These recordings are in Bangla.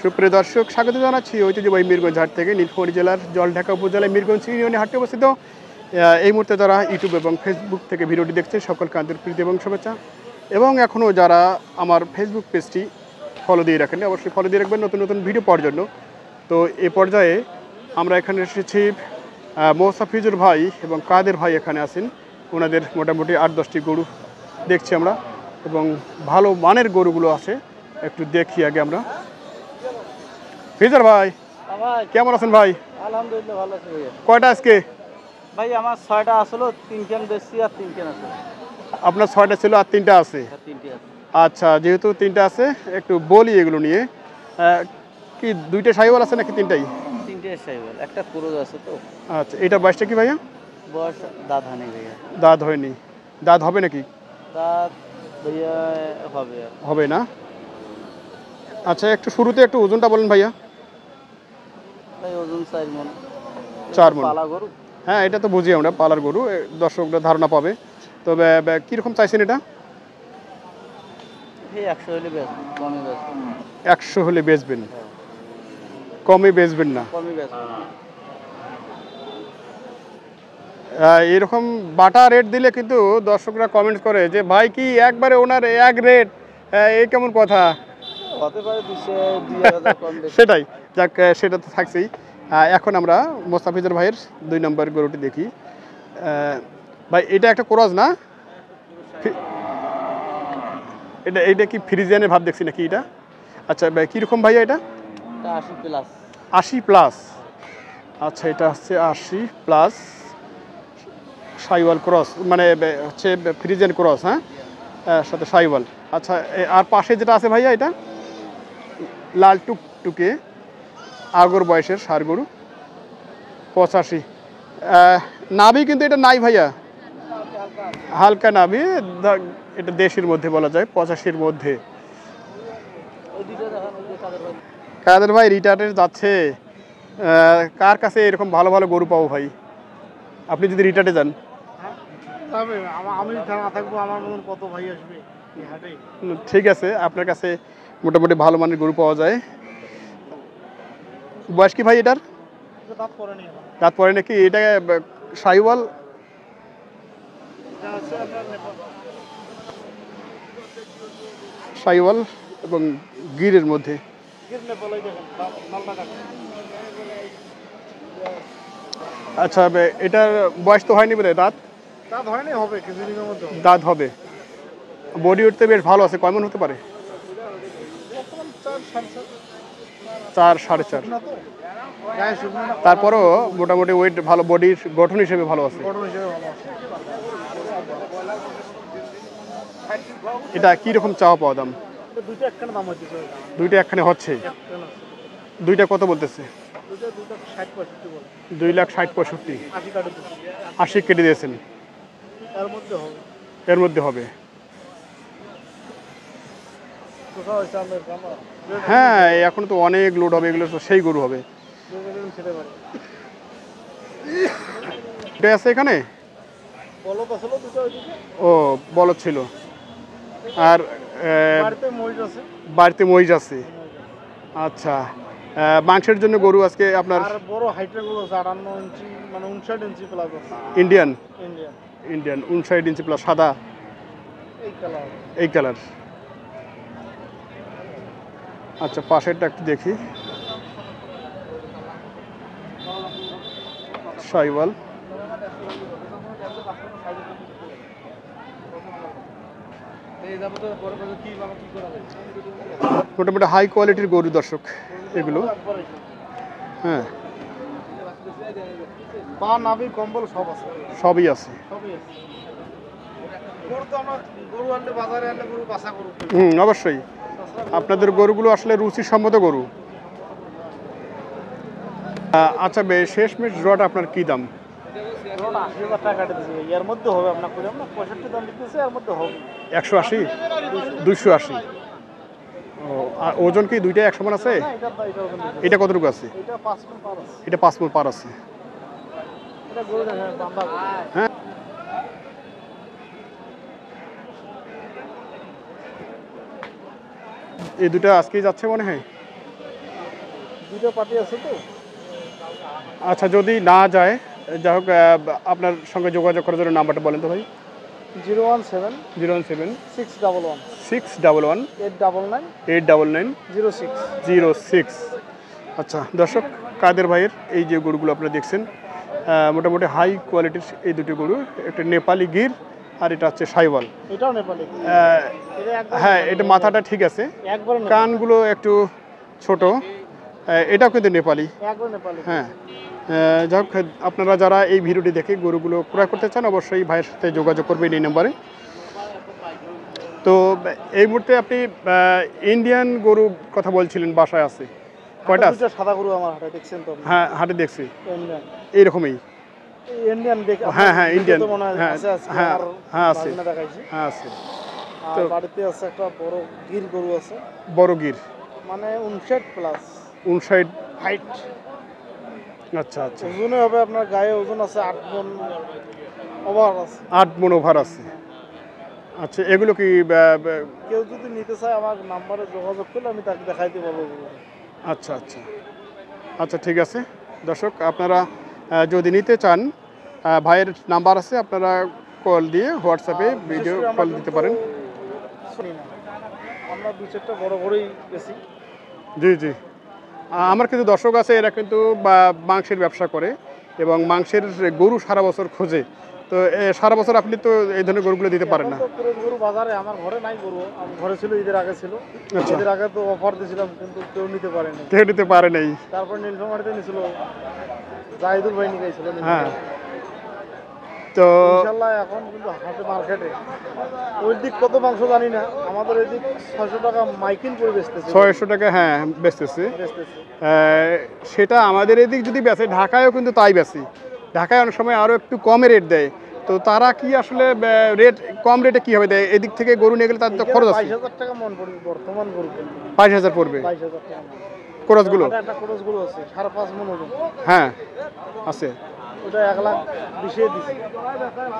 সুপ্রিয় দর্শক, স্বাগত জানাচ্ছি ঐতিহ্যবাহী মিরগঞ্জ হাট থেকে। নীলফামারী জেলার জলঢাকা উপজেলায় মিরগঞ্জ ইউনিয়নে হাটে অবস্থিত। এই মুহূর্তে যারা ইউটিউব এবং ফেসবুক থেকে ভিডিওটি দেখছে সকলকে আন্তরিক প্রীতি এবং শুভেচ্ছা। এবং এখনও যারা আমার ফেসবুক পেজটি ফলো দিয়ে রাখেন, অবশ্যই ফলো দিয়ে রাখবেন নতুন নতুন ভিডিও পাওয়ার জন্য। তো এ পর্যায়ে আমরা এখানে এসেছি মোসাফিজুর ভাই এবং কাদের ভাই এখানে আছেন। ওনাদের মোটামুটি 8-10টি গরু দেখছি আমরা, এবং ভালো মানের গরুগুলো আছে। একটু দেখি আগে আমরা। ফিজার ভাই কেমন আছেন ভাই? আলহামদুলিল্লাহ ভালো আছি ভাইয়া। কয়টা আজকে? ভাই আমার 6টা আসলো, 3 কেন বেশি আর 3 কেন আছে। আপনার 6টা ছিল আর 3টা আছে? হ্যাঁ 3টি আছে। আচ্ছা, যেহেতু 3টা আছে একটু বলি এগুলো নিয়ে। কি 2টা সাইওয়াল আছে নাকি 3টাই? 3টে সাইবেল, একটা ক্রুজ আছে তো। আচ্ছা, এটা বয়সটা কি ভাইয়া? বয়স দাঁত হানি ভাইয়া। দাঁত হয়নি? দাঁত হবে নাকি? দাঁত ভাইয়া হবে আর। হবে না? আচ্ছা, একটু শুরুতে একটু ওজনটা বলেন ভাইয়া। ভাই ওজন 4 মণ। 4 মণ? পালা গরু। হ্যাঁ, এটা তো বুঝি আমরা পালার গরু, দর্শকরা ধারণা পাবে। তবে কীরকম চাইছেন এটা? এই 100 হলে বেশ কমই বেশ। 100 হলে বেচবেন? কমে বেচবেন না? কমই বেশ। এরকম বাটা রেট দিলে কিন্তু দর্শকরা কমেন্ট করে যে ভাই কি একবারে ওনার এক রেট, এই কেমন কথা? হতে পারে 200-2000 কম বেশি। সেটাই, যাক, সেটা তো থাকছেই। এখন আমরা মোস্তাফিজুর ভাইয়ের 2 নম্বর গরুটি দেখি। ভাই এটা একটা ক্রস না? এটা কি ফ্রিজিয়ানের ভাব দেখছি নাকি এটা? আচ্ছা ভাই, কীরকম ভাইয়া এটা? এটা 80 প্লাস। 80 প্লাস? আচ্ছা, এটা হচ্ছে 80 প্লাস সাইওয়াল ক্রস, মানে হচ্ছে ফ্রিজিয়ান ক্রস। হ্যাঁ, সাথে সাইওয়াল। আচ্ছা, আর পাশে যেটা আছে ভাইয়া এটা লাল টুকটুকে আগর বয়সের ষাঁড় গরু, 85। নাভি কিন্তু এটা নাই ভাইয়া, হালকা নাভি। এটা দেশের মধ্যে বলা যায়, 85-র মধ্যে। কাদের ভাই রিটায়ারে যাচ্ছে, কার কাছে এরকম ভালো ভালো গরু পাবো ভাই? আপনি যদি রিটায়ারে যান? আমি না থাকবো, আমার মতন কত ভাই আসবে এই হাটে। ঠিক আছে, আপনার কাছে মোটামুটি ভালো মানের গরু পাওয়া যায়। বয়স কি ভাই এটার? দাঁত পড়েনি। দাঁত পড়ে নাকি? এটা সাইওয়াল? সাইওয়াল এবং গিরের মধ্যে। আচ্ছা, এটার বয়স তো হয়নি বলে? দাঁত হয়নি, হবে কিছুদিনের মধ্যে। দাঁত হবে। বডি উঠতে বেশ ভালো আছে। কয় মণ হতে পারে? 4-4.5। তারপরও মোটামুটি ওয়েট ভালো, বডির গঠন হিসেবে ভালো আছে। এটা কীরকম চাওয়া পাওয়া দাম? দুইটা একখানে হচ্ছে। দুইটা কত বলতেছে? 2,60,65,80 80 কেটে দিয়েছেন? এর মধ্যে হবে। হ্যাঁ, এখন তো অনেক লোড হবে, এগুলো তো সেই গরু হবে। এটা আছে এখানে? ও, বলদ ছিল। আর বাড়িতে মহিষ আছে। আচ্ছা, মাংসের জন্য গরু আজকে আপনার বড় হাইটের গরু 58 ইঞ্চি, মানে 59 ইঞ্চি প্লাস আছে। ইন্ডিয়ান 59 ইঞ্চি প্লাস, সাদা এই কালার। আচ্ছা, পাশেরটা একটু দেখি। সাইওয়াল, মোটামুটি হাই কোয়ালিটির গরু দর্শক এগুলো। হ্যাঁ, পা নাভি কম্বল সব আছে। সবই আছে। অবশ্যই আপনাদের গরুগুলো আসলে রুচিসম্মত গরু। আচ্ছা, শেষমেশ জোড়াটা আপনার কি দাম? 80,000 টাকা দিচ্ছে, এর মধ্যে হবে। আপনার 65 দাম দিতেছে, এর মধ্যে হবে 180, 280। ও, আর ওজন কি দুইটা 100 মণ আছে? এটা কতটুকু আছে? এটা 5 মণ পার আছে। হ্যাঁ, এই দুটো আজকেই যাচ্ছে মনে হয়। দুটো পার্টি আছে তো। আচ্ছা, যদি না যায়, যাই হোক, আপনার সঙ্গে যোগাযোগ করার জন্য নাম্বারটা বলেন তো ভাই। 017 017 611 611 899 899 06। 06। আচ্ছা দর্শক, কাদের ভাইয়ের এই যে গরুগুলো আপনারা দেখছেন, মোটামুটি হাই কোয়ালিটির এই দুটি গরু, একটা নেপালি গির আর এটা হচ্ছে সাইওয়াল। এটাও নেপালি। হ্যাঁ, এটা মাথাটা ঠিক আছে, একবার কানগুলো একটু ছোট, এটাও কিন্তু নেপালি। একবার নেপালি। হ্যাঁ, যাই হোক, আপনারা যারা এই ভিডিওটি দেখে গরুগুলো ক্রয় করতে চান অবশ্যই ভাইয়ের সাথে যোগাযোগ করবেন এই নম্বরে। তো এই মুহূর্তে আপনি ইন্ডিয়ান গরু কথা বলছিলেন, বাসায় আছে কয়টা? দুটো সাদা গরু আমার হাটে দেখছেন তো। হ্যাঁ, হাটে দেখছি ইন্ডিয়ান এইরকমই। ইন্ডিয়ান দেখ। হ্যাঁ হ্যাঁ, ইন্ডিয়ান। তো মনে হয় হ্যাঁ আছে আজকে হ্যাঁ আর হ্যাঁ আছে, ভাগনা দেখাইছি। হ্যাঁ আছে। আর বাড়িতে আছে একটা বড় গির গরু আছে, বড় গির মানে 59 প্লাস 59 হাইট। আচ্ছা আচ্ছা, ওজনে হবে আপনার, গায়ে ওজন আছে 8 মণ ওভার আছে। 8 মণ ওভার আছে। আচ্ছা, এগুলো কি কেউ যদি নিতে চায় আমার নাম্বারে যোগাযোগ করলে আমি তাকে দেখাইতে পারবো। আচ্ছা আচ্ছা আচ্ছা, ঠিক আছে দর্শক, আপনারা যদি নিতে চান, ভাইয়ের নাম্বার আছে, আপনারা কল দিয়ে হোয়াটসঅ্যাপে ভিডিও কল দিতে পারেন। শুনি না, আমরা দু চারটা বড় বড়ই বেশি। জি জি, আমার কিন্তু দর্শক আছে, এরা কিন্তু মাংসের ব্যবসা করে এবং মাংসের গরু সারা বছর খোঁজে। তো সারা বছর আপনি তো এই ধরনের গরুগুলো দিতে পারেন না। গরু বাজারে আমার ঘরে নাই, গরু আমার ঘরে ছিল, ঈদের আগে ছিল। আচ্ছা। ঈদের আগে তো অফার দিয়েছিলাম, কিন্তু কেউ নিতে পারেনি। কেউ নিতে পারে নাই। তারপর নীলফামারীতে নিয়েছিল, জাহিদুল ভাই নিয়ে গেছিল। হ্যাঁ, তো ইনশাল্লাহ এখন কিন্তু হাটে মার্কেটে ওই দিক কত মাংস জানি না, আমাদের এই দিক 600 টাকা মাইকিং করে বেচতেছে। 600 টাকা, হ্যাঁ বেচতেছে। সেটা আমাদের এদিক যদি বেচে, ঢাকায়ও কিন্তু তাই বেচি। ঢাকায় অনেক সময় আরও একটু কমে রেট দেয়। তো তারা কি আসলে রেট কম রেটে কীভাবে দেয়? এদিক থেকে গরু নিয়ে গেলে তাদের তো খরচ আছে। 22,000 টাকা মন পড়বে বর্তমান গরু। 22,000 পড়বে 22,000 টাকা খরচগুলো। একটা খরচগুলো আছে 5.5 মন ওজন। হ্যাঁ আছে, ওটা 1,20,000 দিছি।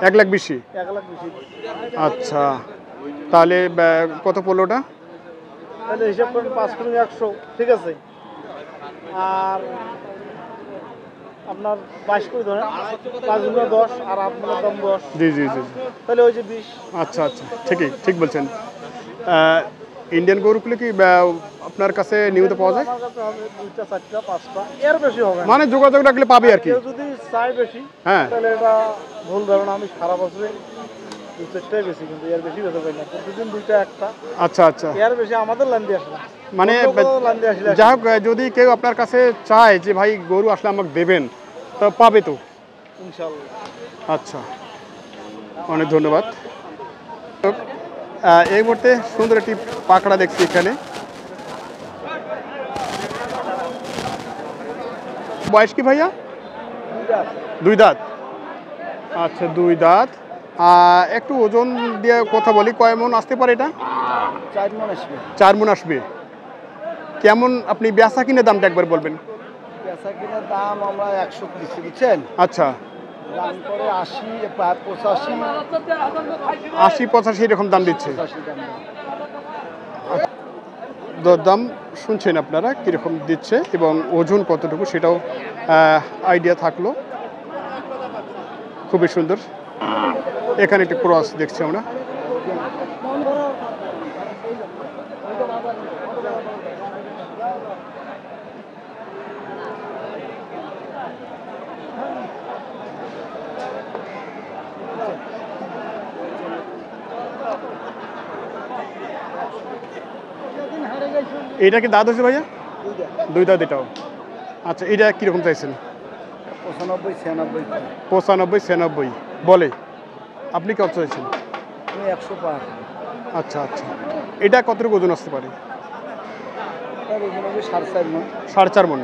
1,20,000। 1,20,000। আচ্ছা, তাহলে কত পড়লো ওটা? তাহলে হিসাব করেন 5 করে 100, ঠিক আছে। আর আপনার 22 করে ধরেন, 5 গুণে 10, আর আপনার দাম 10। জি জি জি, তাহলে ওই যে 20। আচ্ছা আচ্ছা, ঠিকই, ঠিক বলছেন। ইন্ডিয়ান গরুগুলো কি আপনার কাছে নিয়মিত পাওয়া যায়? আমার কাছে হবে 2টা 4টা 5টা, এর বেশি হবে না। মানে যোগাযোগ রাখলে পাবে আর কি। কেউ যদি চাই বেশি, হ্যাঁ, তাহলে এটা ভুল ধারণা। আমি সারা বছরে 2-4টাই বেশি, কিন্তু এর বেশি বেচা যায় না। প্রতিদিন 2টা 1টা। আচ্ছা আচ্ছা, এর বেশি আমাদের লাইন দিয়ে আসে না, মানে লাইন দিয়ে আসলে। যাই হোক, যদি কেউ আপনার কাছে চায় যে ভাই গরু আসলে আমাকে দেবেন, তো পাবে তো ইনশাআল্লাহ। আচ্ছা, অনেক ধন্যবাদ। এই মুহূর্তে সুন্দর একটি পাকড়া দেখছি এখানে। বয়স কি ভাইয়া? 2 দাঁত। আচ্ছা, 2 দাঁত। একটু ওজন দিয়ে কথা বলি, কয় মণ আসতে পারে এটা? 4 মণ আসবে। 4 মণ আসবে। কেমন আপনি বেচা কিনে দামটা একবার বলবেন? বেচা কিনার দাম আমরা 100 দিচ্ছি, বুঝছেন। আচ্ছা, দাম করে 80, 85। 80-85 এরকম দাম দিচ্ছে। দরদাম শুনছেন আপনারা কীরকম দিচ্ছে এবং ওজন কতটুকু সেটাও আইডিয়া থাকলো। খুবই সুন্দর। এখানে একটি ক্রস দেখছি আমরা। এটা কি দাঁত হয়েছে ভাইয়া? 2 দাঁত এটাও। আচ্ছা, এটা কীরকম চাইছেন? 95-96 বলে। আপনি কত চাইছেন? 100 পার। আচ্ছা আচ্ছা, এটা কতটুকু ওজন আসতে পারে? 4.5 মণ। 4.5 মণ।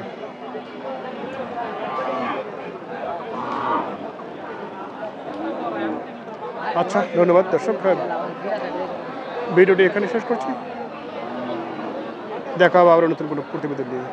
আচ্ছা, ধন্যবাদ দর্শক, ভিডিওটি এখানে শেষ করছি। দেখা হবে আবার নতুন কোনো প্রতিবেদন নিয়ে।